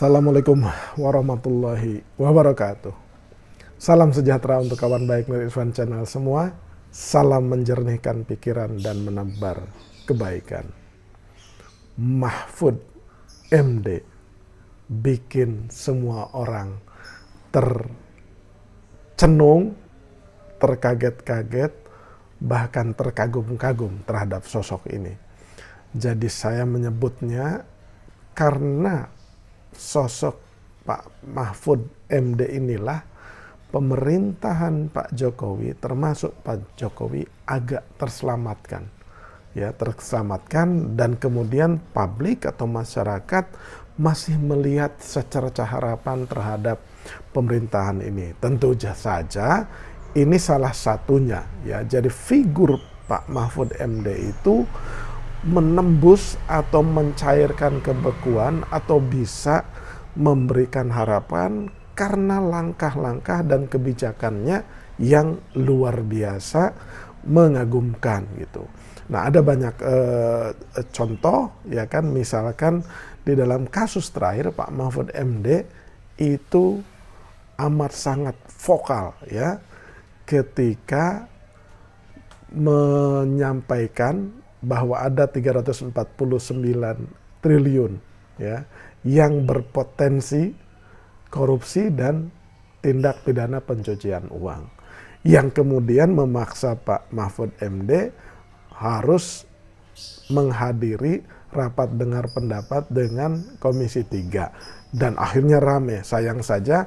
Assalamualaikum warahmatullahi wabarakatuh. Salam sejahtera untuk kawan baik dari Irfan Channel semua. Salam menjernihkan pikiran dan menebar kebaikan. Mahfud MD bikin semua orang tercenung, terkaget-kaget, bahkan terkagum-kagum terhadap sosok ini. Jadi saya menyebutnya karena sosok Pak Mahfud MD inilah pemerintahan Pak Jokowi, termasuk Pak Jokowi, agak terselamatkan. Ya, terselamatkan, dan kemudian publik atau masyarakat masih melihat secercah harapan terhadap pemerintahan ini. Tentu saja ini salah satunya, ya. Jadi figur Pak Mahfud MD itu menembus atau mencairkan kebekuan atau bisa memberikan harapan karena langkah-langkah dan kebijakannya yang luar biasa mengagumkan gitu. Nah, ada banyak contoh, ya kan, misalkan di dalam kasus terakhir Pak Mahfud MD itu amat sangat vokal, ya, ketika menyampaikan bahwa ada 349 triliun, ya, yang berpotensi korupsi dan tindak pidana pencucian uang, yang kemudian memaksa Pak Mahfud MD harus menghadiri rapat dengar pendapat dengan Komisi 3, dan akhirnya rame. Sayang saja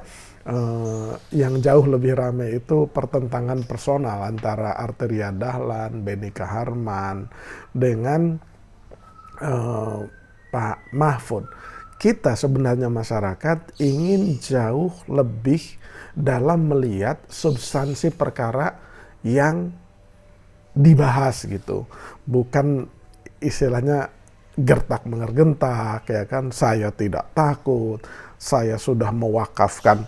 yang jauh lebih rame itu pertentangan personal antara Arteria Dahlan, Benny Kaharman dengan Pak Mahfud. Kita sebenarnya masyarakat ingin jauh lebih dalam melihat substansi perkara yang dibahas gitu, bukan istilahnya gertak mengergentak, ya kan, saya tidak takut, saya sudah mewakafkan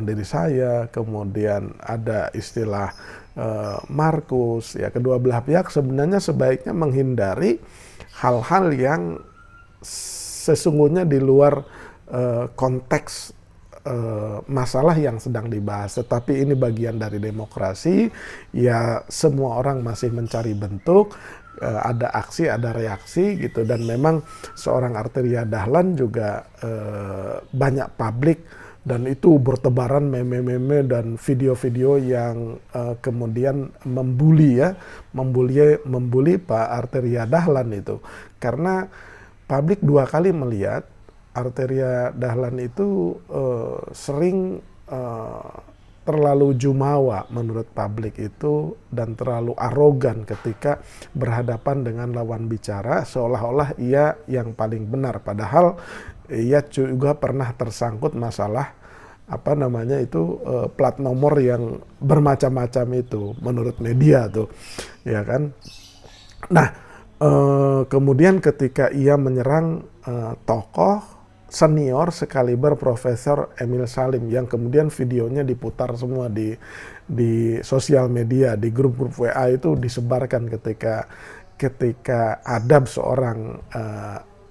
diri saya, kemudian ada istilah Markus, ya. Kedua belah pihak sebenarnya sebaiknya menghindari hal-hal yang sesungguhnya di luar konteks masalah yang sedang dibahas. Tetapi ini bagian dari demokrasi, ya, semua orang masih mencari bentuk, ada aksi, ada reaksi gitu, dan memang seorang Arteria Dahlan juga banyak publik, dan itu bertebaran meme-meme dan video-video yang kemudian membuli Pak Arteria Dahlan itu, karena publik dua kali melihat Arteria Dahlan itu sering terlalu jumawa menurut publik itu, dan terlalu arogan ketika berhadapan dengan lawan bicara, seolah-olah ia yang paling benar, padahal ia juga pernah tersangkut masalah plat nomor yang bermacam-macam itu menurut media tuh, ya kan. Nah, kemudian ketika ia menyerang tokoh senior sekaliber Profesor Emil Salim, yang kemudian videonya diputar semua di sosial media, di grup-grup WA itu disebarkan ketika ada seorang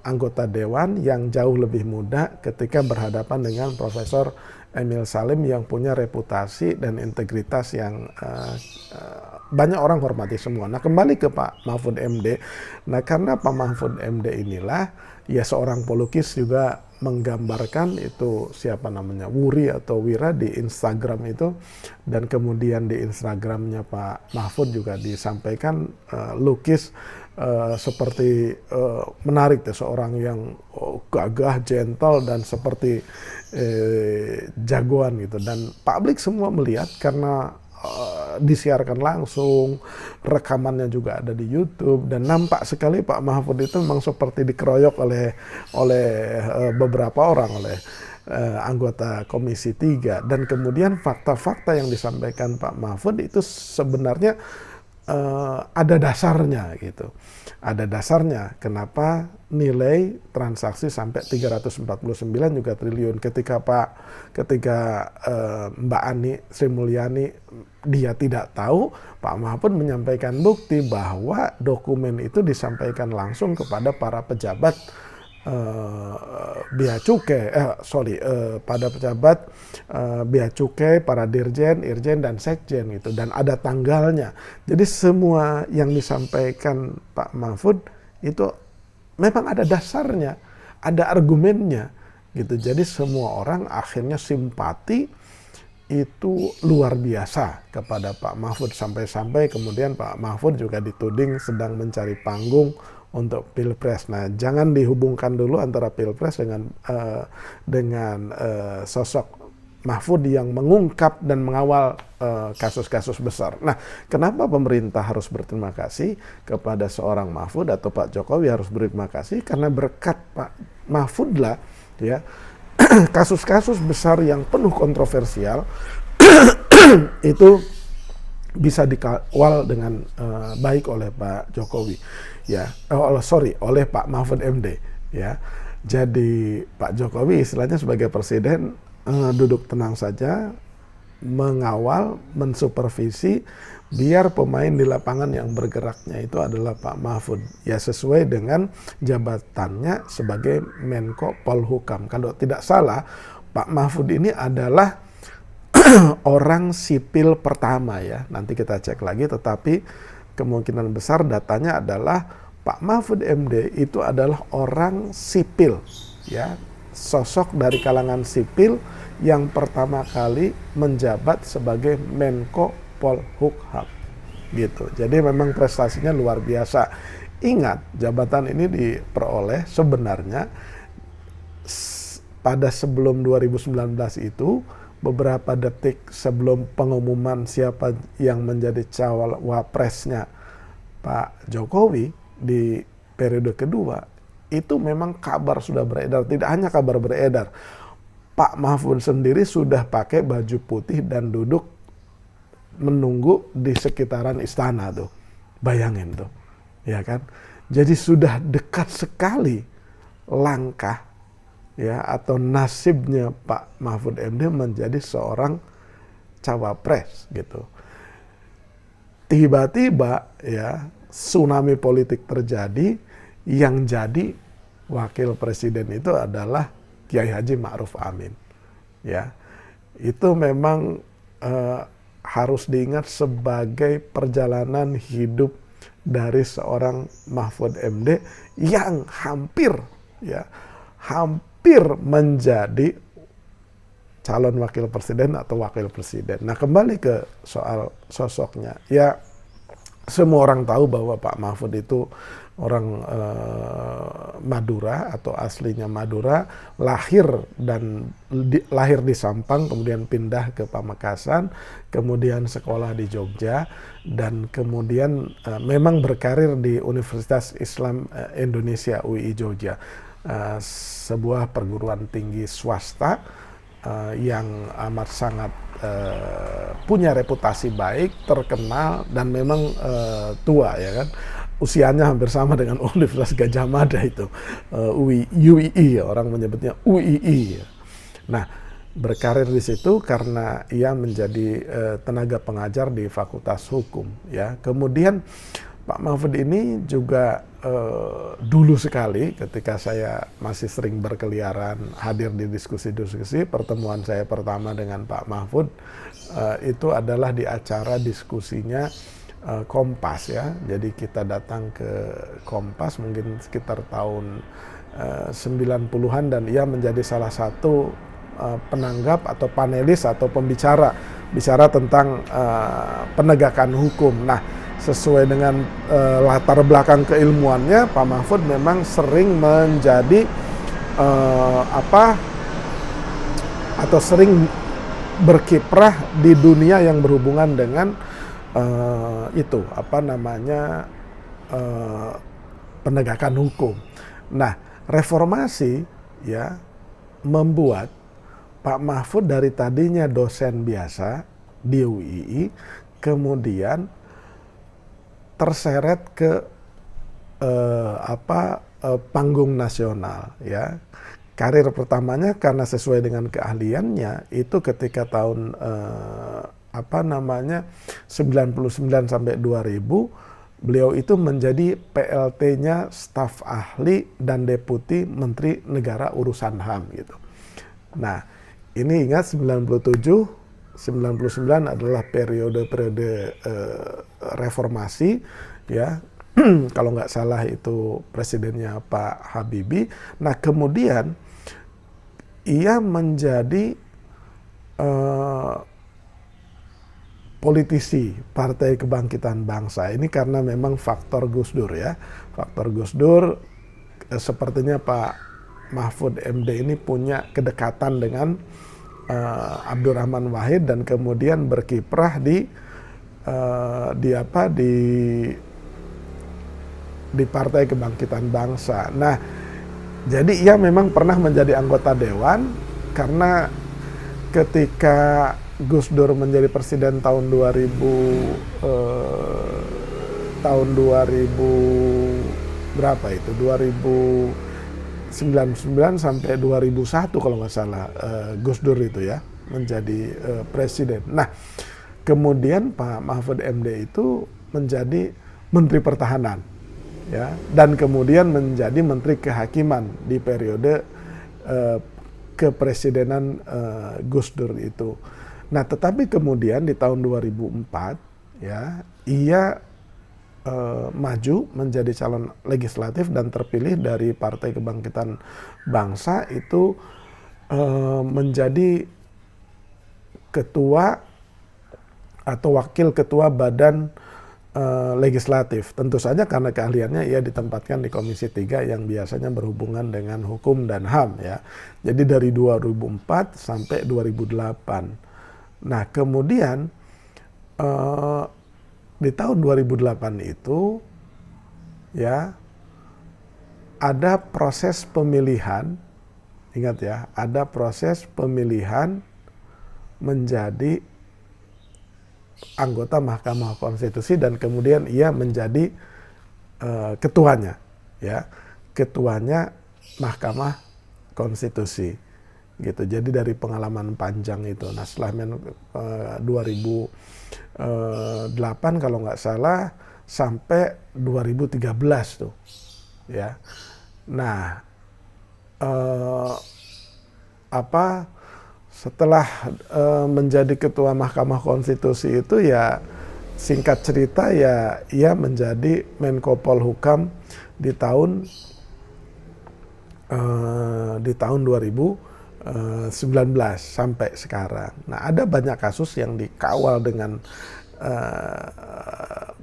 anggota dewan yang jauh lebih muda ketika berhadapan dengan Profesor Emil Salim yang punya reputasi dan integritas yang banyak orang hormati semua. Nah, kembali ke Pak Mahfud MD. Nah, karena Pak Mahfud MD inilah, ya, seorang pelukis juga menggambarkan itu siapa namanya, Wuri atau Wira di Instagram itu, dan kemudian di Instagramnya Pak Mahfud juga disampaikan lukis seperti menarik ya, seorang yang gagah, gentle, dan seperti jagoan gitu, dan publik semua melihat karena disiarkan langsung, rekamannya juga ada di YouTube, dan nampak sekali Pak Mahfud itu memang seperti dikeroyok oleh beberapa orang, oleh anggota Komisi 3, dan kemudian fakta-fakta yang disampaikan Pak Mahfud itu sebenarnya ada dasarnya gitu. Ada dasarnya kenapa nilai transaksi sampai 349 juga triliun. Ketika Mbak Ani Sri Mulyani dia tidak tahu, Pak Mahfud menyampaikan bukti bahwa dokumen itu disampaikan langsung kepada para pejabat bea cukai, pada pejabat bea cukai, para dirjen, irjen dan sekjen gitu, dan ada tanggalnya. Jadi semua yang disampaikan Pak Mahfud itu memang ada dasarnya, ada argumennya gitu. Jadi semua orang akhirnya simpati itu luar biasa kepada Pak Mahfud, sampai-sampai kemudian Pak Mahfud juga dituding sedang mencari panggung untuk Pilpres. Nah, jangan dihubungkan dulu antara Pilpres dengan sosok Mahfud yang mengungkap dan mengawal kasus-kasus besar. Nah, kenapa pemerintah harus berterima kasih kepada seorang Mahfud atau Pak Jokowi harus berterima kasih? Karena berkat Pak Mahfud lah ya, kasus-kasus besar yang penuh kontroversial itu bisa dikawal dengan baik oleh Pak Jokowi ya, oleh Pak Mahfud MD ya. Jadi Pak Jokowi istilahnya sebagai presiden duduk tenang saja, mengawal, mensupervisi, biar pemain di lapangan yang bergeraknya itu adalah Pak Mahfud ya, sesuai dengan jabatannya sebagai Menko Polhukam. Kalau tidak salah, Pak Mahfud ini adalah orang sipil pertama ya, nanti kita cek lagi, tetapi kemungkinan besar datanya adalah Pak Mahfud MD itu adalah orang sipil ya, sosok dari kalangan sipil yang pertama kali menjabat sebagai Menko Polhukam gitu. Jadi memang prestasinya luar biasa. Ingat, jabatan ini diperoleh sebenarnya pada sebelum 2019 itu, beberapa detik sebelum pengumuman siapa yang menjadi cawapresnya Pak Jokowi di periode kedua, itu memang kabar sudah beredar. Tidak hanya kabar beredar, Pak Mahfud sendiri sudah pakai baju putih dan duduk menunggu di sekitaran istana tuh. Bayangin tuh, ya kan? Jadi sudah dekat sekali langkah ya atau nasibnya Pak Mahfud MD menjadi seorang cawapres gitu. Tiba-tiba ya tsunami politik terjadi, yang jadi wakil presiden itu adalah Kiai Haji Ma'ruf Amin. Ya, itu memang harus diingat sebagai perjalanan hidup dari seorang Mahfud MD yang hampir menjadi calon wakil presiden atau wakil presiden. Nah, kembali ke soal sosoknya. Ya, semua orang tahu bahwa Pak Mahfud itu orang Madura atau aslinya Madura, lahir di Sampang, kemudian pindah ke Pamekasan, kemudian sekolah di Jogja, dan kemudian memang berkarir di Universitas Islam Indonesia UI Jogja, sebuah perguruan tinggi swasta yang amat sangat punya reputasi baik, terkenal, dan memang tua ya kan. Usianya hampir sama dengan Universitas Gadjah Mada itu, UII, orang menyebutnya UII. Nah, berkarir di situ karena ia menjadi tenaga pengajar di Fakultas Hukum. Ya, kemudian Pak Mahfud ini juga dulu sekali ketika saya masih sering berkeliaran, hadir di diskusi-diskusi, pertemuan saya pertama dengan Pak Mahfud itu adalah di acara diskusinya Kompas ya. Jadi kita datang ke Kompas mungkin sekitar tahun 90-an, dan ia menjadi salah satu penanggap atau panelis atau bicara tentang penegakan hukum. Nah, sesuai dengan latar belakang keilmuannya, Pak Mahfud memang sering menjadi sering berkiprah di dunia yang berhubungan dengan penegakan hukum. Nah, reformasi ya membuat Pak Mahfud dari tadinya dosen biasa di UII kemudian terseret ke panggung nasional ya. Karir pertamanya karena sesuai dengan keahliannya itu ketika tahun 99 sampai 2000 Beliau itu menjadi PLT-nya staf ahli dan deputi Menteri Negara Urusan HAM gitu. Nah, ini ingat 97, 99 adalah periode-periode reformasi ya. Kalau nggak salah itu presidennya Pak Habibie. Nah, kemudian ia menjadi politisi Partai Kebangkitan Bangsa. Ini karena memang faktor Gus Dur ya. Faktor Gus Dur sepertinya Pak Mahfud MD ini punya kedekatan dengan Abdurrahman Wahid dan kemudian berkiprah di Partai Kebangkitan Bangsa. Nah, jadi ia memang pernah menjadi anggota dewan karena ketika Gus Dur menjadi presiden tahun 2000 berapa itu 2099 sampai 2001 kalau nggak salah Gus Dur itu ya menjadi presiden. Nah, kemudian Pak Mahfud MD itu menjadi Menteri Pertahanan ya dan kemudian menjadi Menteri Kehakiman di periode kepresidenan Gus Dur itu. Nah, tetapi kemudian di tahun 2004 ya ia maju menjadi calon legislatif dan terpilih dari Partai Kebangkitan Bangsa itu menjadi ketua atau wakil ketua badan legislatif. Tentu saja karena keahliannya ia ditempatkan di Komisi 3 yang biasanya berhubungan dengan hukum dan HAM ya. Jadi dari 2004 sampai 2008. Nah, kemudian di tahun 2008 itu ya ada proses pemilihan, ingat ya, ada proses pemilihan menjadi anggota Mahkamah Konstitusi dan kemudian ia menjadi ketuanya ya, ketuanya Mahkamah Konstitusi. Gitu. Jadi dari pengalaman panjang itu. Nah, setelah 2008 kalau nggak salah sampai 2013 tuh, ya. Nah, setelah menjadi ketua Mahkamah Konstitusi itu ya singkat cerita ya ia menjadi Menko Polhukam di tahun 2019 sampai sekarang. Nah, ada banyak kasus yang dikawal dengan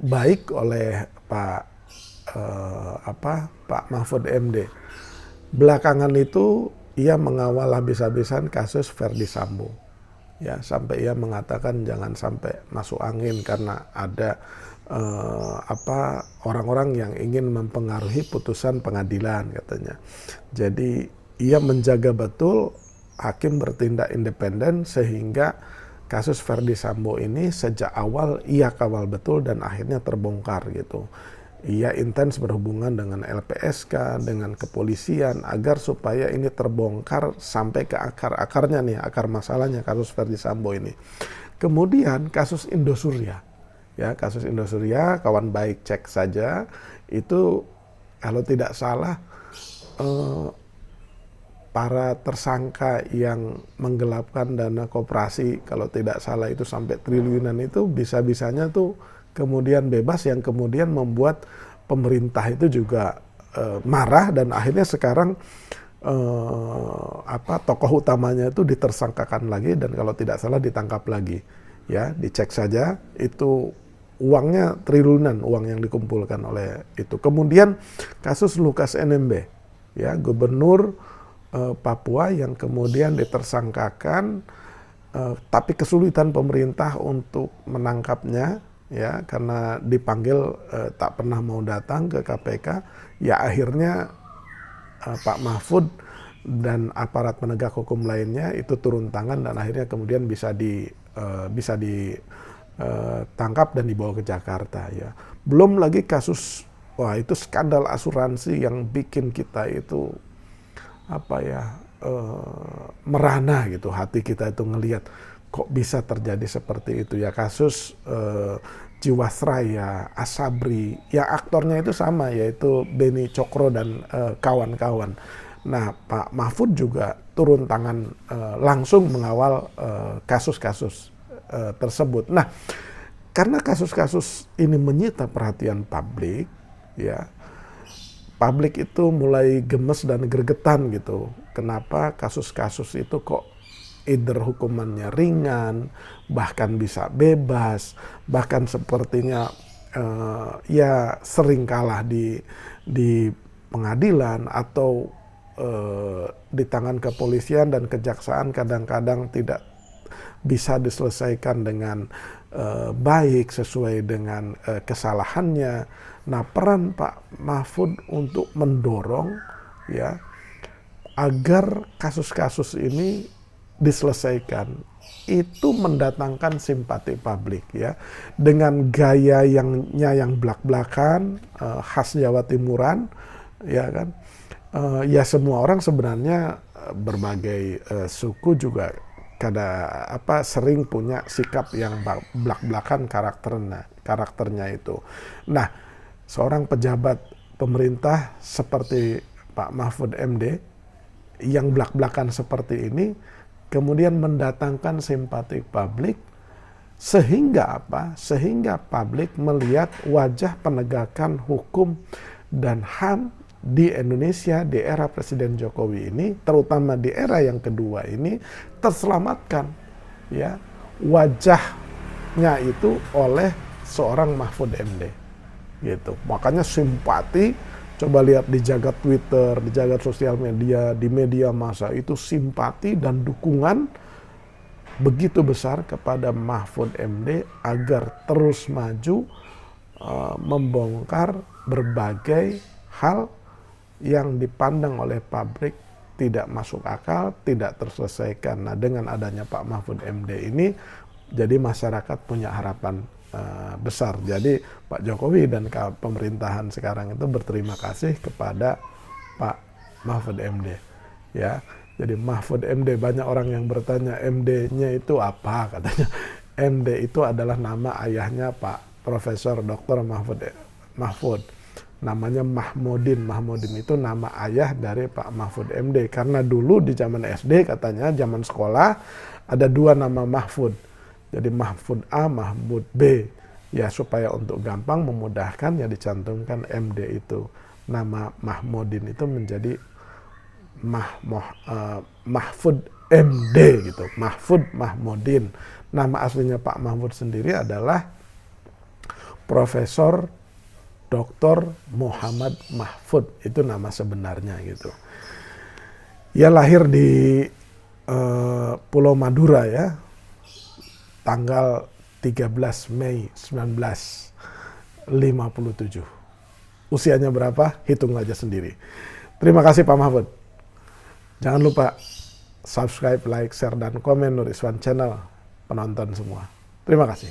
baik oleh Pak Mahfud MD. Belakangan itu ia mengawal habis-habisan kasus Verdi Sambo. Ya, sampai ia mengatakan jangan sampai masuk angin karena ada orang-orang yang ingin mempengaruhi putusan pengadilan katanya. Jadi ia menjaga betul hakim bertindak independen sehingga kasus Verdi Sambo ini sejak awal ia kawal betul dan akhirnya terbongkar gitu. Ia intens berhubungan dengan LPSK, dengan kepolisian agar supaya ini terbongkar sampai ke akar-akarnya nih, akar masalahnya kasus Verdi Sambo ini. Kemudian kasus Indosuria. Ya, kasus Indosuria, kawan baik cek saja, itu kalau tidak salah para tersangka yang menggelapkan dana koperasi, kalau tidak salah itu sampai triliunan itu bisa-bisanya tuh kemudian bebas, yang kemudian membuat pemerintah itu juga marah dan akhirnya sekarang tokoh utamanya itu ditersangkakan lagi dan kalau tidak salah ditangkap lagi. Ya, dicek saja itu uangnya triliunan uang yang dikumpulkan oleh itu. Kemudian kasus Lukas NMB, ya, gubernur Papua yang kemudian ditersangkakan tapi kesulitan pemerintah untuk menangkapnya ya karena dipanggil tak pernah mau datang ke KPK. Ya akhirnya Pak Mahfud dan aparat penegak hukum lainnya itu turun tangan dan akhirnya kemudian bisa ditangkap dan dibawa ke Jakarta ya. Belum lagi kasus itu skandal asuransi yang bikin kita itu merana gitu, hati kita itu ngelihat kok bisa terjadi seperti itu ya, kasus Jiwasraya, Asabri, yang aktornya itu sama, yaitu Beni Cokro dan kawan-kawan. Nah, Pak Mahfud juga turun tangan langsung mengawal kasus-kasus tersebut. Nah, karena kasus-kasus ini menyita perhatian publik, ya, publik itu mulai gemes dan gregetan gitu. Kenapa kasus-kasus itu kok either hukumannya ringan, bahkan bisa bebas, bahkan sepertinya ya sering kalah di pengadilan atau di tangan kepolisian dan kejaksaan kadang-kadang tidak bisa diselesaikan dengan baik sesuai dengan kesalahannya. Nah, peran Pak Mahfud untuk mendorong ya agar kasus-kasus ini diselesaikan itu mendatangkan simpati publik ya, dengan gaya yang blak-blakan khas Jawa Timuran ya kan. Ya semua orang sebenarnya berbagai suku juga sering punya sikap yang blak-blakan karakternya itu. Nah, seorang pejabat pemerintah seperti Pak Mahfud MD yang blak-blakan seperti ini kemudian mendatangkan simpati publik, sehingga apa? Sehingga publik melihat wajah penegakan hukum dan HAM di Indonesia di era Presiden Jokowi ini, terutama di era yang kedua ini, terselamatkan ya wajahnya itu oleh seorang Mahfud MD gitu. Makanya simpati, coba lihat di jagat Twitter, di jagat sosial media, di media massa itu simpati dan dukungan begitu besar kepada Mahfud MD agar terus maju membongkar berbagai hal yang dipandang oleh publik tidak masuk akal, tidak terselesaikan. Nah, dengan adanya Pak Mahfud MD ini, jadi masyarakat punya harapan besar. Jadi Pak Jokowi dan pemerintahan sekarang itu berterima kasih kepada Pak Mahfud MD. Ya, jadi Mahfud MD, banyak orang yang bertanya MD-nya itu apa, katanya. MD itu adalah nama ayahnya Pak Profesor Dr. Mahfud. Namanya Mahmudin. Mahmudin itu nama ayah dari Pak Mahfud MD. Karena dulu di zaman SD katanya, zaman sekolah, ada dua nama Mahfud. Jadi Mahfud A, Mahfud B. Ya supaya untuk gampang memudahkan ya dicantumkan MD itu. Nama Mahmudin itu menjadi Mahfud MD gitu. Mahfud Mahmudin. Nama aslinya Pak Mahfud sendiri adalah Profesor Dr. Muhammad Mahfud, itu nama sebenarnya gitu. Ia lahir di Pulau Madura ya, tanggal 13 Mei 1957. Usianya berapa? Hitung aja sendiri. Terima kasih Pak Mahfud. Jangan lupa subscribe, like, share, dan komen Nur Iswan Channel, penonton semua. Terima kasih.